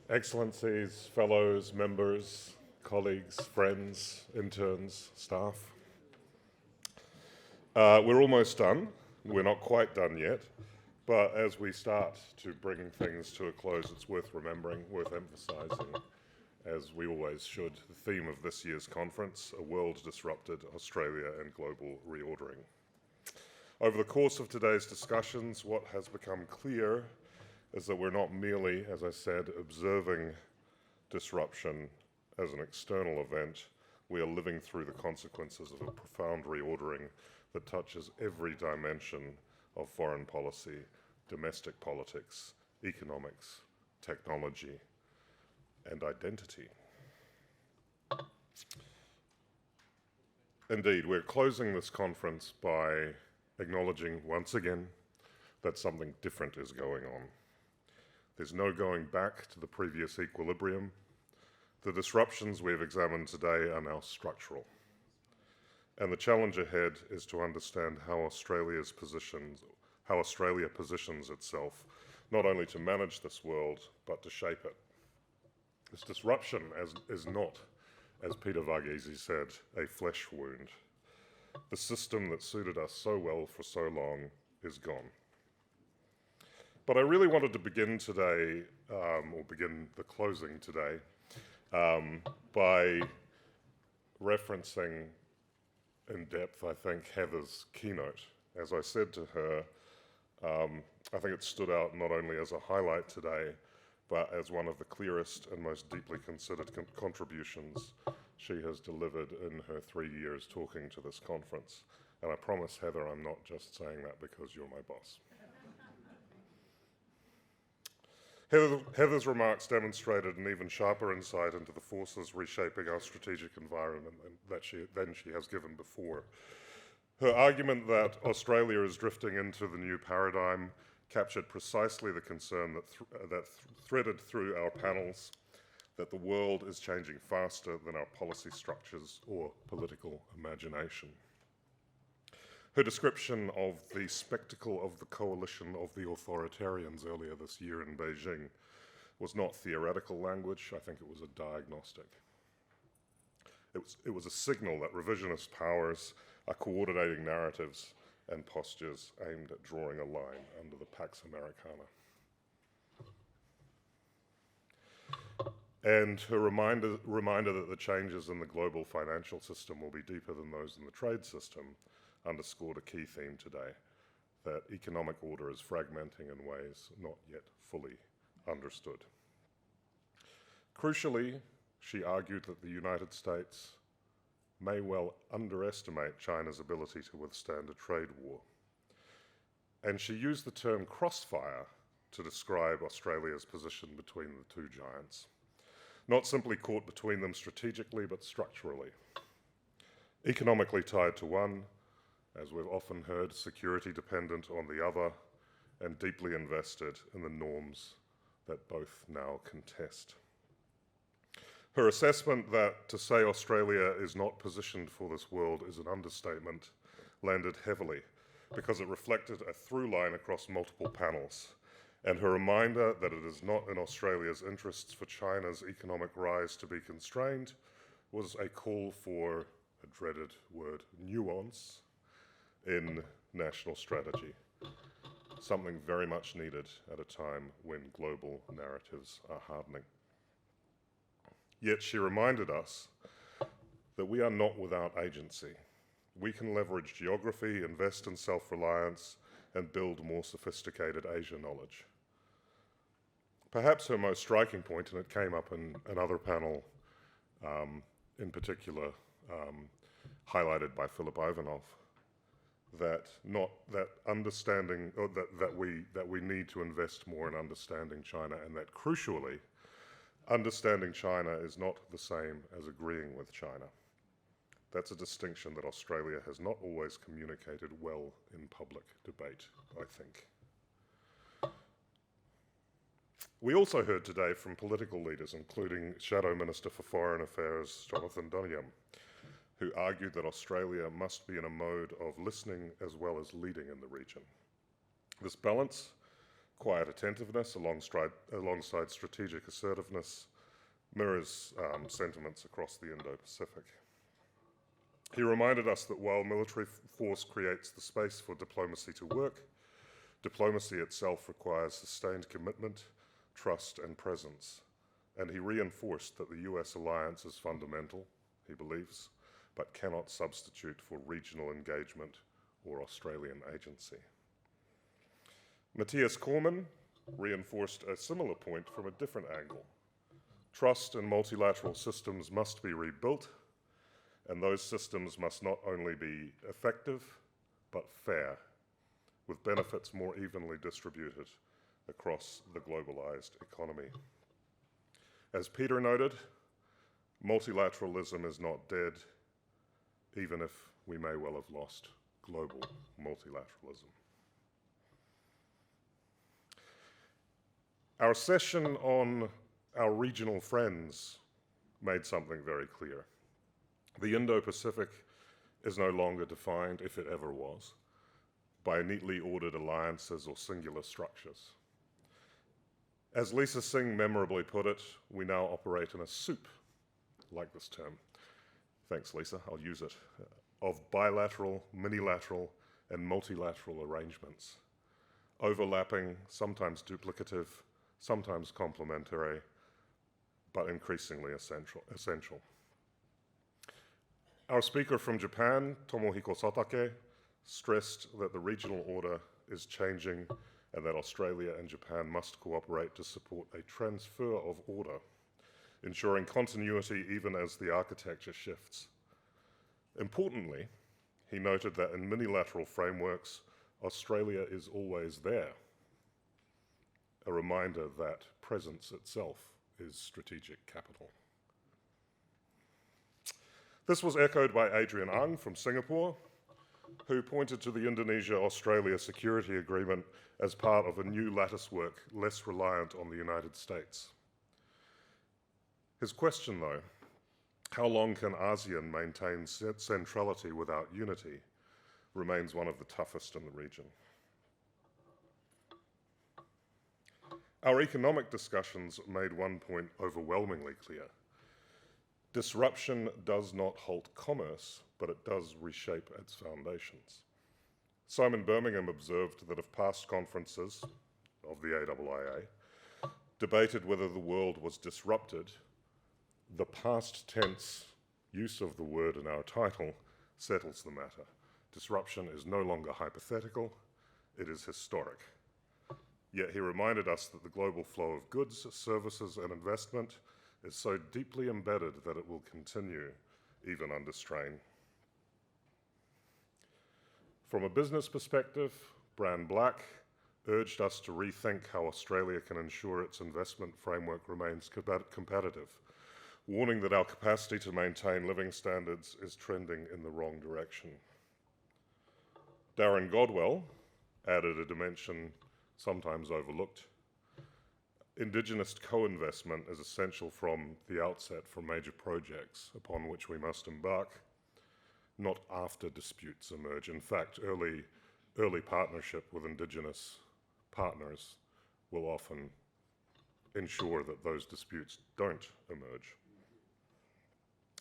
Excellencies, fellows, members, colleagues, friends, interns, staff. We're almost done. We're not quite done yet, but as we start to bring things to a close, it's worth remembering, worth emphasising, as we always should, the theme of this year's conference, A World Disrupted, Australia and Global Reordering. Over the course of today's discussions, what has become clear is that we're not merely, as I said, observing disruption as an external event. We are living through the consequences of a profound reordering that touches every dimension of foreign policy, domestic politics, economics, technology, and identity. Indeed, we're closing this conference by acknowledging once again that something different is going on. There's no going back to the previous equilibrium. The disruptions we've examined today are now structural. And the challenge ahead is to understand how Australia positions itself, not only to manage this world, but to shape it. This disruption is not, as Peter Varghese said, a flesh wound. The system that suited us so well for so long is gone. But I really wanted to begin today, or begin the closing today, by referencing in depth, I think, Heather's keynote. As I said to her, I think it stood out not only as a highlight today, but as one of the clearest and most deeply considered contributions she has delivered in her 3 years talking to this conference. And I promise, Heather, I'm not just saying that because you're my boss. Heather's remarks demonstrated an even sharper insight into the forces reshaping our strategic environment than she has given before. Her argument that Australia is drifting into the new paradigm captured precisely the concern that threaded through our panels, that the world is changing faster than our policy structures or political imagination. Her description of the spectacle of the coalition of the authoritarians earlier this year in Beijing was not theoretical language. I think it was a diagnostic. It was a signal that revisionist powers are coordinating narratives and postures aimed at drawing a line under the Pax Americana. And her reminder that the changes in the global financial system will be deeper than those in the trade system underscored a key theme today, that economic order is fragmenting in ways not yet fully understood. Crucially, she argued that the United States may well underestimate China's ability to withstand a trade war. And she used the term crossfire to describe Australia's position between the two giants, not simply caught between them strategically, but structurally. Economically tied to one, as we've often heard, security dependent on the other, and deeply invested in the norms that both now contest. Her assessment that to say Australia is not positioned for this world is an understatement landed heavily because it reflected a through line across multiple panels, and her reminder that it is not in Australia's interests for China's economic rise to be constrained was a call for a dreaded word, nuance, in national strategy, something very much needed at a time when global narratives are hardening. Yet she reminded us that we are not without agency. We can leverage geography, invest in self-reliance, and build more sophisticated Asia knowledge. Perhaps her most striking point, and it came up in another panel in particular, highlighted by Philip Ivanov, that we need to invest more in understanding China, and that crucially, understanding China is not the same as agreeing with China. That's a distinction that Australia has not always communicated well in public debate, I think. We also heard today from political leaders, including Shadow Minister for Foreign Affairs, Jonathan Duniam, who argued that Australia must be in a mode of listening as well as leading in the region. This balance quiet attentiveness alongside strategic assertiveness mirrors sentiments across the Indo-Pacific. He reminded us that while military force creates the space for diplomacy to work, diplomacy itself requires sustained commitment, trust, and presence. And he reinforced that the US alliance is fundamental, he believes, but cannot substitute for regional engagement or Australian agency. Matthias Cormann reinforced a similar point from a different angle. Trust in multilateral systems must be rebuilt, and those systems must not only be effective, but fair, with benefits more evenly distributed across the globalized economy. As Peter noted, multilateralism is not dead, even if we may well have lost global multilateralism. Our session on our regional friends made something very clear. The Indo-Pacific is no longer defined, if it ever was, by neatly ordered alliances or singular structures. As Lisa Singh memorably put it, we now operate in a soup, like this term. Thanks, Lisa, I'll use it, of bilateral, minilateral, and multilateral arrangements, overlapping, sometimes duplicative, sometimes complementary, but increasingly essential. Our speaker from Japan, Tomohiko Satake, stressed that the regional order is changing and that Australia and Japan must cooperate to support a transfer of order, ensuring continuity even as the architecture shifts. Importantly, he noted that in minilateral frameworks, Australia is always there, a reminder that presence itself is strategic capital. This was echoed by Adrian Ang from Singapore, who pointed to the Indonesia-Australia Security Agreement as part of a new latticework less reliant on the United States. His question, though, how long can ASEAN maintain centrality without unity, remains one of the toughest in the region. Our economic discussions made one point overwhelmingly clear. Disruption does not halt commerce, but it does reshape its foundations. Simon Birmingham observed that if past conferences of the AIIA debated whether the world was disrupted, the past tense use of the word in our title settles the matter. Disruption is no longer hypothetical, it is historic. Yet he reminded us that the global flow of goods, services, and investment is so deeply embedded that it will continue even under strain. From a business perspective, Brand Black urged us to rethink how Australia can ensure its investment framework remains competitive, warning that our capacity to maintain living standards is trending in the wrong direction. Darren Godwell added a dimension sometimes overlooked. Indigenous co-investment is essential from the outset for major projects upon which we must embark, not after disputes emerge. In fact, early partnership with Indigenous partners will often ensure that those disputes don't emerge.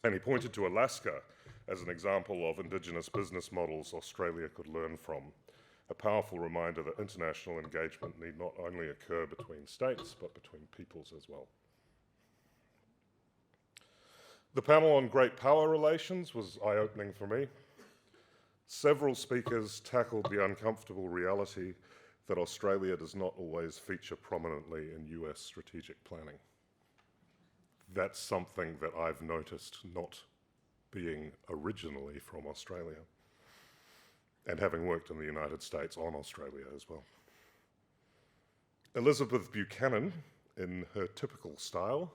And he pointed to Alaska as an example of Indigenous business models Australia could learn from, a powerful reminder that international engagement need not only occur between states, but between peoples as well. The panel on great power relations was eye-opening for me. Several speakers tackled the uncomfortable reality that Australia does not always feature prominently in US strategic planning. That's something that I've noticed not being originally from Australia, and having worked in the United States on Australia as well. Elizabeth Buchanan, in her typical style,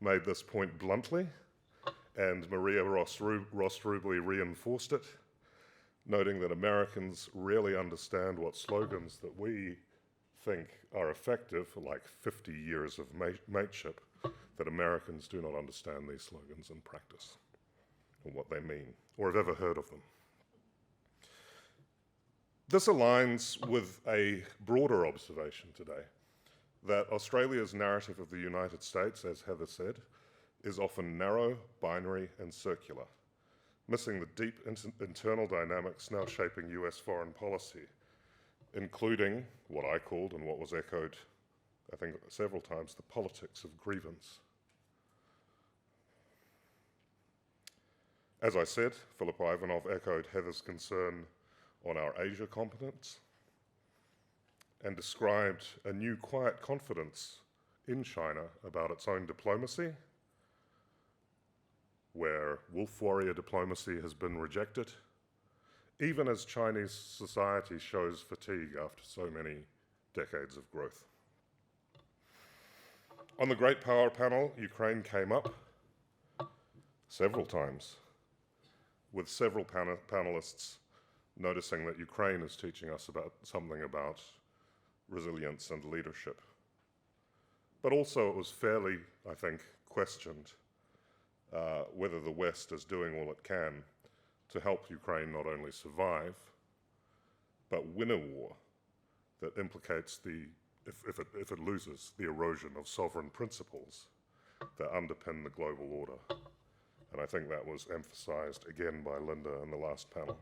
made this point bluntly, and Maria Ross-Rubley reinforced it, noting that Americans rarely understand what slogans that we think are effective, like 50 years of mateship, that Americans do not understand these slogans in practice, or what they mean, or have ever heard of them. This aligns with a broader observation today, that Australia's narrative of the United States, as Heather said, is often narrow, binary, and circular, missing the deep internal dynamics now shaping US foreign policy, including what I called and what was echoed, I think, several times, the politics of grievance. As I said, Philip Ivanov echoed Heather's concern on our Asia competence and described a new quiet confidence in China about its own diplomacy, where wolf warrior diplomacy has been rejected, even as Chinese society shows fatigue after so many decades of growth. On the Great Power panel, Ukraine came up several times, with several panelists noticing that Ukraine is teaching us something about resilience and leadership. But also it was fairly, I think, questioned whether the West is doing all it can to help Ukraine not only survive, but win a war that implicates if it loses, the erosion of sovereign principles that underpin the global order. And I think that was emphasized again by Linda in the last panel.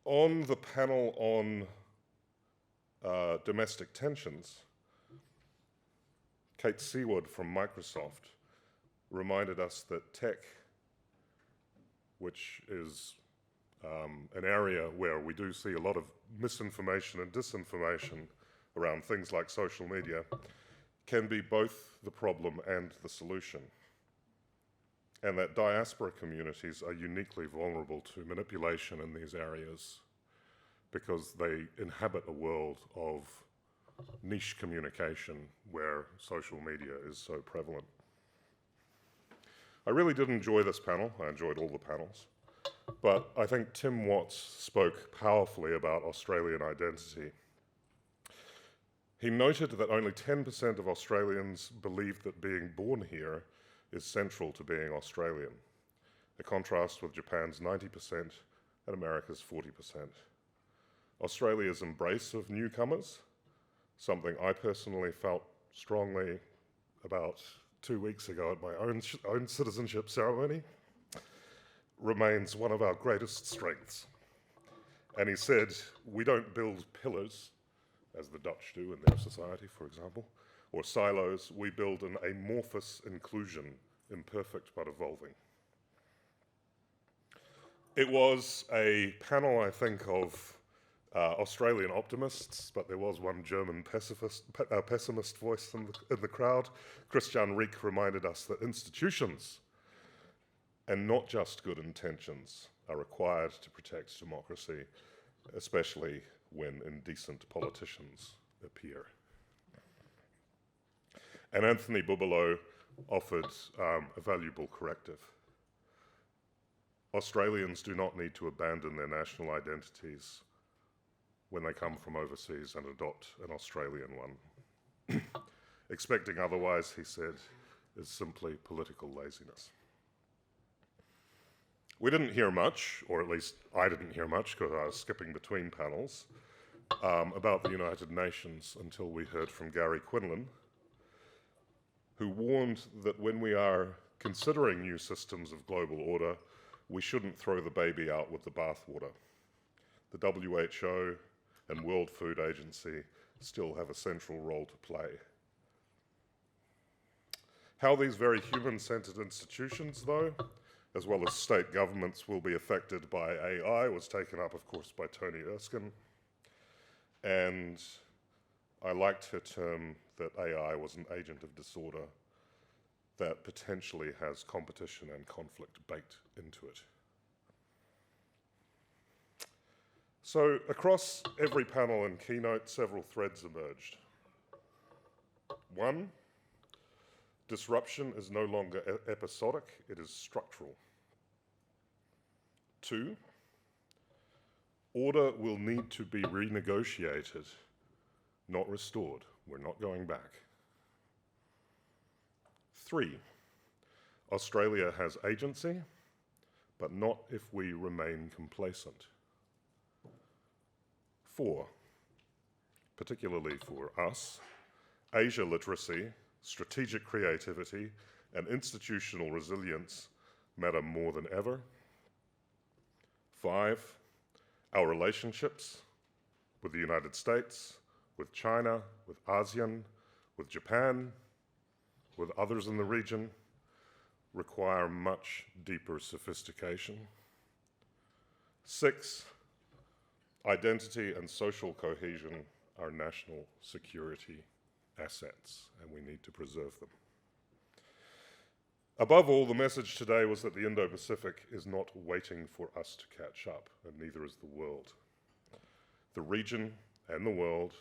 On the panel on domestic tensions, Kate Seawood from Microsoft reminded us that tech, which is an area where we do see a lot of misinformation and disinformation around things like social media, can be both the problem and the solution. And that diaspora communities are uniquely vulnerable to manipulation in these areas because they inhabit a world of niche communication where social media is so prevalent. I really did enjoy this panel. I enjoyed all the panels. But I think Tim Watts spoke powerfully about Australian identity. He noted that only 10% of Australians believe that being born here is central to being Australian, a contrast with Japan's 90% and America's 40%. Australia's embrace of newcomers, something I personally felt strongly about 2 weeks ago at my own citizenship ceremony, remains one of our greatest strengths. And he said, we don't build pillars, as the Dutch do in their society, for example, or silos. We build an amorphous inclusion, imperfect but evolving. It was a panel, I think, of Australian optimists, but there was one German pessimist voice in the crowd. Christian Rieck reminded us that institutions, and not just good intentions, are required to protect democracy, especially when indecent politicians appear. And Anthony Bubalo offered a valuable corrective. Australians do not need to abandon their national identities when they come from overseas and adopt an Australian one. Expecting otherwise, he said, is simply political laziness. We didn't hear much, or at least I didn't hear much because I was skipping between panels, about the United Nations until we heard from Gary Quinlan, who warned that when we are considering new systems of global order, we shouldn't throw the baby out with the bathwater. The WHO and World Food Agency still have a central role to play. How these very human-centered institutions, though, as well as state governments, will be affected by AI was taken up, of course, by Tony Erskine. And I liked her term that AI was an agent of disorder that potentially has competition and conflict baked into it. So across every panel and keynote, several threads emerged. One, disruption is no longer episodic, it is structural. Two, order will need to be renegotiated, not restored. We're not going back. Three, Australia has agency, but not if we remain complacent. 4, particularly for us, Asia literacy, strategic creativity, and institutional resilience matter more than ever. 5, our relationships with the United States, with China, with ASEAN, with Japan, with others in the region, require much deeper sophistication. 6, identity and social cohesion are national security assets, and we need to preserve them. Above all, the message today was that the Indo-Pacific is not waiting for us to catch up, and neither is the world. The region and the world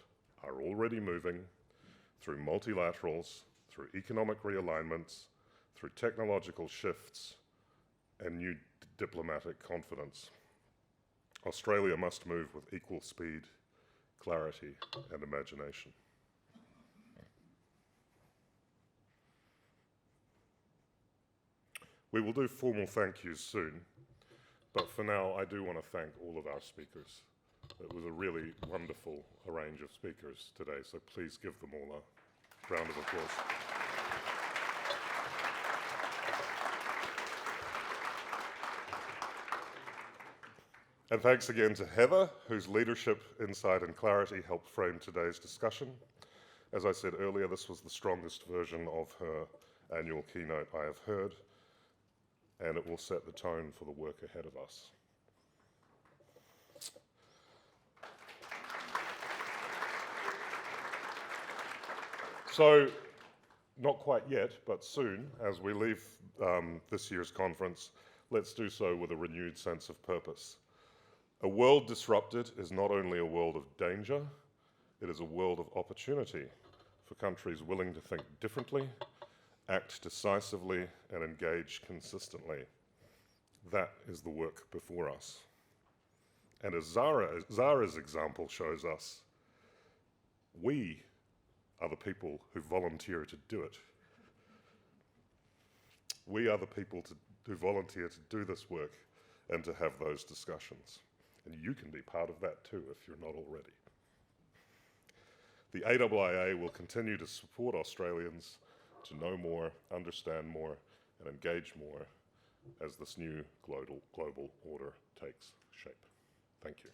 are already moving through multilaterals, through economic realignments, through technological shifts, and new diplomatic confidence. Australia must move with equal speed, clarity, and imagination. We will do formal thank yous soon, but for now I do want to thank all of our speakers. It was a really wonderful range of speakers today, so please give them all a round of applause. And thanks again to Heather, whose leadership, insight, and clarity helped frame today's discussion. As I said earlier, this was the strongest version of her annual keynote I have heard, and it will set the tone for the work ahead of us. So, not quite yet, but soon, as we leave this year's conference, let's do so with a renewed sense of purpose. A world disrupted is not only a world of danger, it is a world of opportunity for countries willing to think differently, act decisively, and engage consistently. That is the work before us. And as Zara's example shows us, we are the people who volunteer to do it. We are the people who volunteer to do this work and to have those discussions. And you can be part of that too if you're not already. The AIIA will continue to support Australians to know more, understand more, and engage more as this new global order takes shape. Thank you.